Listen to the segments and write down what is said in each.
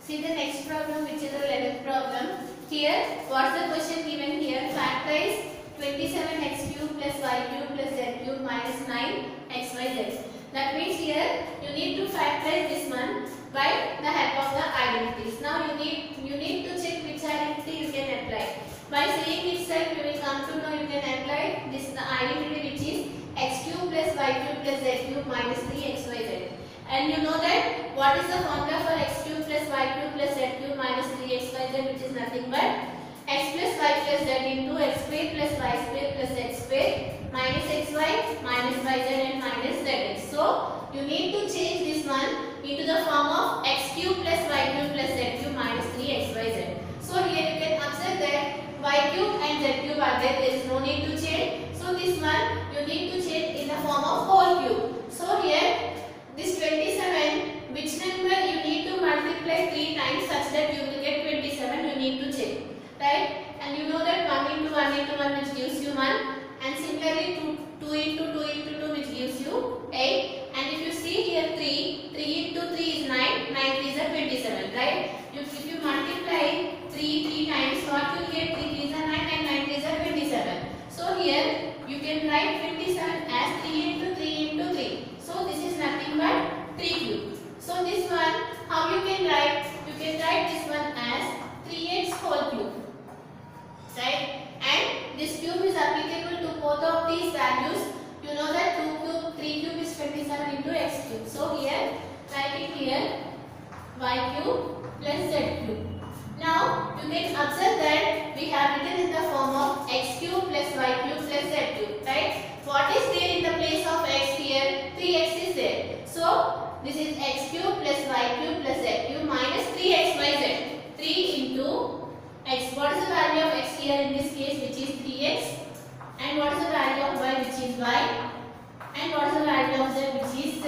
See the next problem, which is the 11th problem. Here, what's the question given here? Factorize 27x cube plus y cube plus z cube minus 9xyz. That means here you need to factorize this one by the help of the identities. Now you need to check which identity you can apply. By seeing itself, you will come to know you can apply this the identity which is x cube plus y cube plus z cube minus 3xyz. And you know that what is the formula for x cube plus y cube plus z cube minus 3xyz, which is nothing but x plus y plus z into x square plus y square plus z square minus xy minus yz and minus zx. So you need to change this one into the form of x cube plus y cube plus z cube minus 3xyz. So here you can observe that y cube and z cube are there. There is no need to change. So this one you need to change in the form of whole cube. So here this 27, which number you need to multiply 3 times such that you will get 27, you need to check, right? And you know that 1 into 1 into 1 which gives you 1, and similarly 2 into 2 into 2 which gives you 8. And if you see here 3 into 3 is 9, 9 is a 27, right? If you multiply 3 times, what you get? 3 is a 9 and 9 is a 27. So here you can write 27 as 3 into 3 into 3. So this is nothing but 3 cube. So this one, how you can write? You can write this one as 3x whole cube, right? And this cube is applicable to both of these values. You know that 2 cube, 3 cube is 27 into x cube. So here, write it here, y cube plus z cube. Now you can observe that we have written in the form of x cube plus y cube plus z cube, right? What is there in the place of x here? 3x is there. So this is x cube plus y cube plus z cube minus 3xyz. 3 into x. What is the value of x here in this case, which is 3x? And what is the value of y, which is y? And what is the value of z, which is z?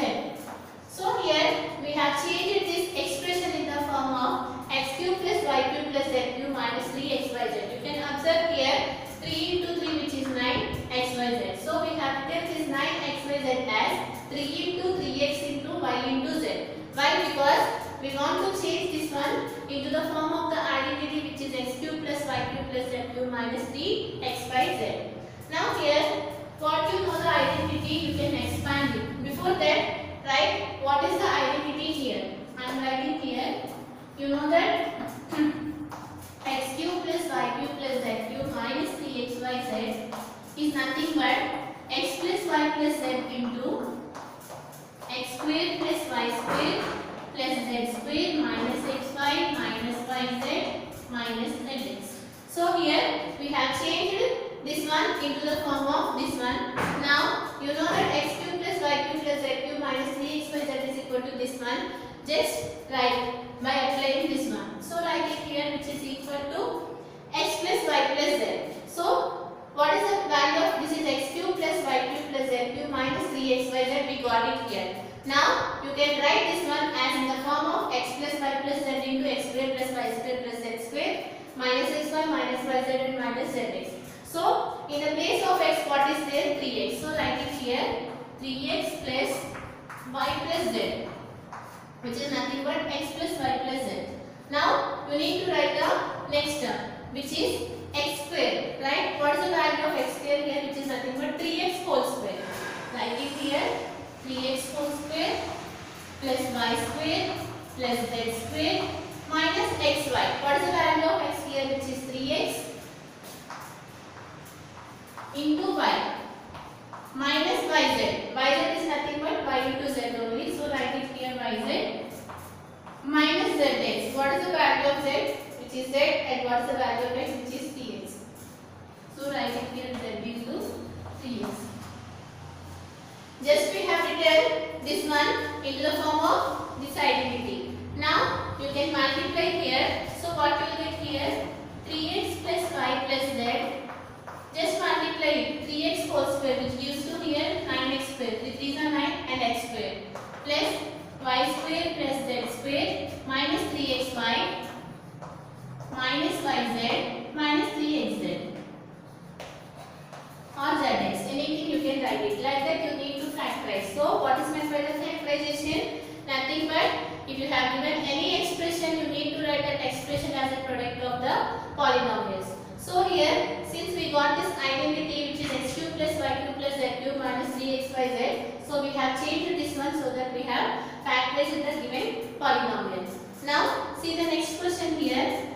So here we have changed this expression in the form of x cube plus y cube plus z cube minus 3xyz. You can observe here 3 into 3 which is 9xyz. So we have written this 9xyz as 3 into 3x into y into z. Why? Because we want to change this one into the form of the identity which is x cube plus y cube plus z cube minus 3xyz. Now here, what you know the identity, you can expand it. Before that, write what is the identity here. I am writing here. You know that x cube plus y cube plus z cube minus 3xyz is nothing but x plus y plus z into x square plus y square plus z square minus xy minus yz minus zx. So here we have changed this one into the form of this one. Now you know that x cube plus y cube plus z cube minus 3xyz is equal to this one. Just write by applying this one. So write it here, which is equal to x plus y plus z. So what is the value of this? Is x cube plus y cube plus z cube minus 3xyz. We got it here. Now you can write this one as in the form of x plus y plus z into x square plus y square plus z square minus xy minus yz and minus zx. So in the place of x, what is there? 3x. So write it here, 3x plus y plus z, which is nothing but x plus y plus z. Now you need to write the next term, which is x square, right? What is the value of x square here, which is nothing but 3x whole square. Write it here, 3x whole square plus y square plus z square minus xy. What is the value of x here, which is 3x into y minus yz. Yz is nothing but y into z only. So write it here, yz minus zx. What is the value of z, which is z, and what is the value of x, which is 3x. So write it here, z into 3x. Just we have written this one into the form of this identity. Now you can multiply here. So what you will get here, 3x plus y plus z. Just multiply it, 3x whole square, which gives you here 9x square. 3 is a 9 and x square plus y square plus z square minus 3xy minus yz minus 3xz or zx. Anything you can write it. Like that you need to factorize. So what is meant by the factorization? Nothing but if you have given any expression, you need write that expression as a product of the polynomials. So here, since we got this identity which is x cube plus y cube plus z cube minus 3xyz, so we have changed this one so that we have factorized the given polynomial. Now see the next question here.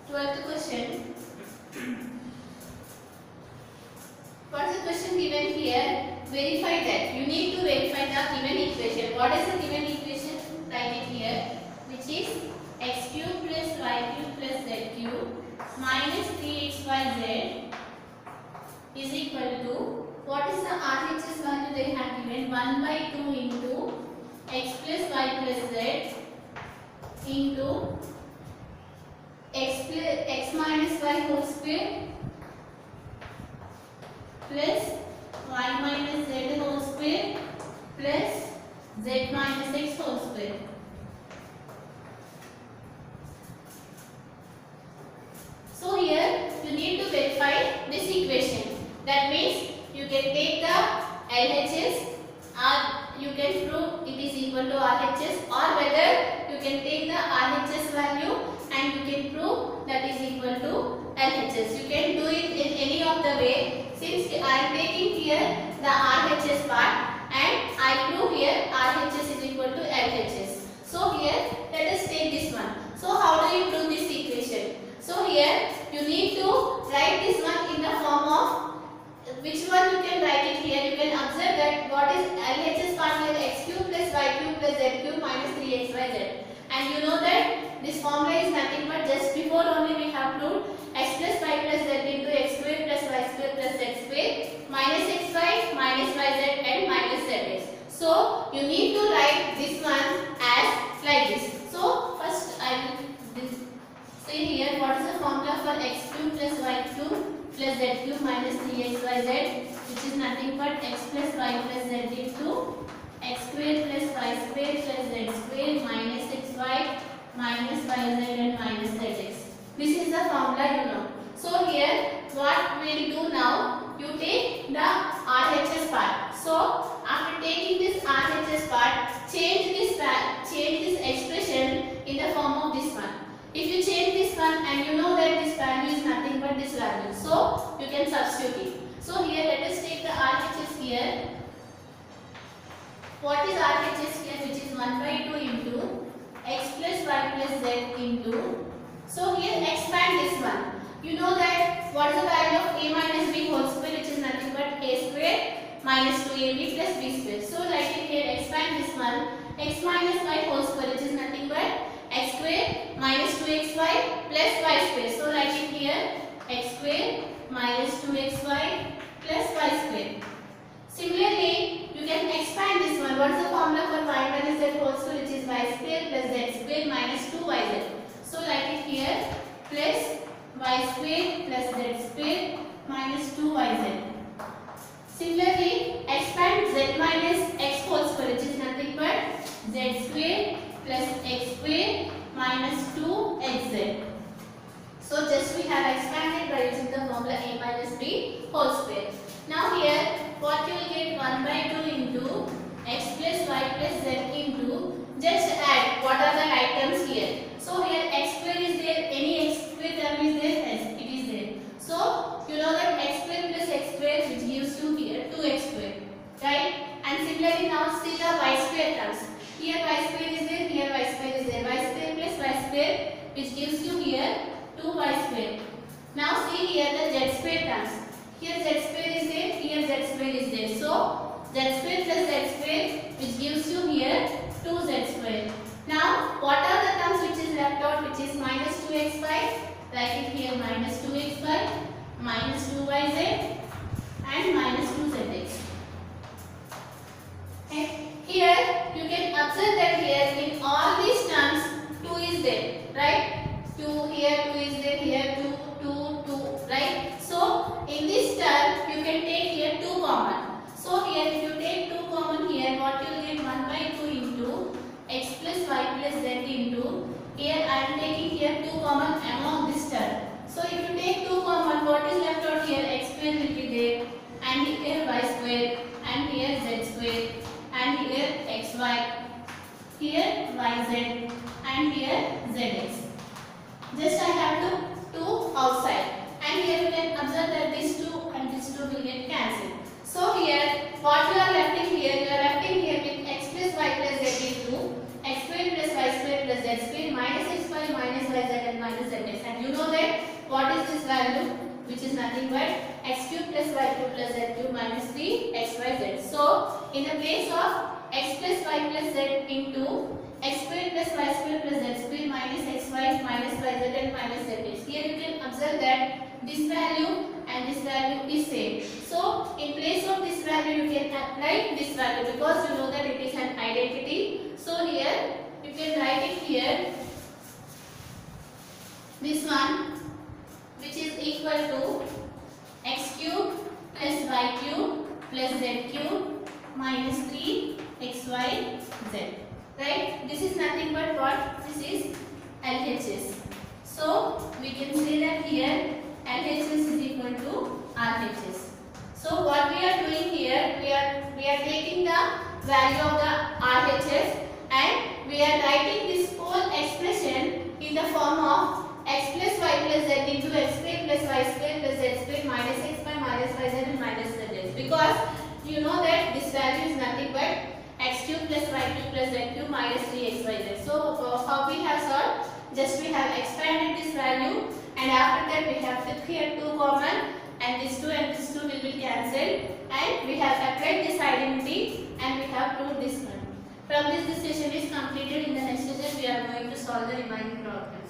Twelfth question. What is the question given here? Verify that. You need to verify the given equation. What is the given equation? Write it here, which is x cube plus y cube plus z cube minus 3xyz is equal to, what is the RHS value they have given? 1 by 2 into x plus y plus z into x minus y whole square plus y minus z whole square plus z minus x whole square. So here you need to verify this equation. That means you can take the LHS or you can prove it is equal to RHS, or whether you can take the RHS value and you can prove that is equal to LHS. You can do it in any of the way. Since I am taking here the RHS part and I prove here RHS is equal to LHS. So here let us take this one. So how do you prove this equation? So here you need to write this one in the form of, which one you can write it here. You can observe that what is LHS part here, x cube plus y cube plus z cube minus 3xyz. And you know that this formula is nothing but just before only we have proved x plus y plus z into x square plus y square plus z square minus xy minus yz and minus zx. So you need to write this one as like this. So first I will say here what is the formula for x cube plus y cube plus z cube minus 3xyz, which is nothing but x plus y plus z into x square plus y square plus z square minus xy minus yz and minus zx. This is the formula you know. So here what we will do now, you take the RHS part. So after taking this RHS part, change this expression in the form of this one. If you change this one and you know that this value is nothing but this value, so you can substitute it. So here let us take the RHS here. What is RHS here, which is 1 by 2 into x plus y plus z into, so here expand this one. You know that what is the value of a minus b whole square, which is nothing but a square minus 2ab plus b square. So write it here, expand this one, x minus y whole square, which is nothing but x square minus 2xy plus y square. So write it here, x square minus 2xy plus y square. Similarly, you can expand this one. What is the formula for y minus z whole square, which is y square plus z square minus 2yz. So write it here, plus y square plus z square minus 2yz. Similarly, expand z minus x whole square, which is nothing but z square plus x square minus 2xz. So just we have expanded by using the formula a minus b whole square. Now here what you will get, 1 by 2 into x plus y plus z into, just add what are the items here. So here x square is there, any x square term is there, yes, it is there. So you know that x square plus x square, which gives you here 2x square, right? And similarly now see the y square terms. Here y square is there, here y square is there, y square plus y square, which gives you here 2y square. Now see here the z square terms. Here z square is there, here z square is there. So z square plus z square, which gives you here 2z square. Now what are the terms which is left out, which is minus 2xy, write it here, minus 2xy, minus 2yz and minus 2zx. Okay. Here you can observe that here in all these terms 2 is there, right? 2 here, 2 is there, here 2, 2, 2, right? So in this term yz, and here zx. Just I have to 2 outside, and here you can observe that these 2 and these 2 will get cancelled. So here what you are left in here, you are left in here with x plus y plus z into x square plus y square plus z square minus xy minus yz and minus zx. And you know that what is this value, which is nothing but x cube plus y cube plus z cube minus 3xyz. So in the place of x plus y plus z into x square plus y square plus z square minus xy minus yz and minus zx, here you can observe that this value and this value is same. So in place of this value you can apply this value, because you know that it is an identity. So here you can write it here, this one, which is equal to x cube plus y cube plus z cube minus 3xyz. Right? This is nothing but what? This is LHS. So we can say that here LHS is equal to RHS. So what we are doing here, we are taking the value of the RHS and we are writing this whole expression in the form of x plus y plus z into x square plus y square plus z square minus xy minus yz and minus zx, because you know that this value is nothing but x cube plus y cube plus z cube minus 3xyz. So how we have solved? Just we have expanded this value, and after that we have took here 2 common, and this 2 and this 2 will be cancelled, and we have applied this identity and we have proved this one. From this session is completed. In the next session we are going to solve the remaining problem.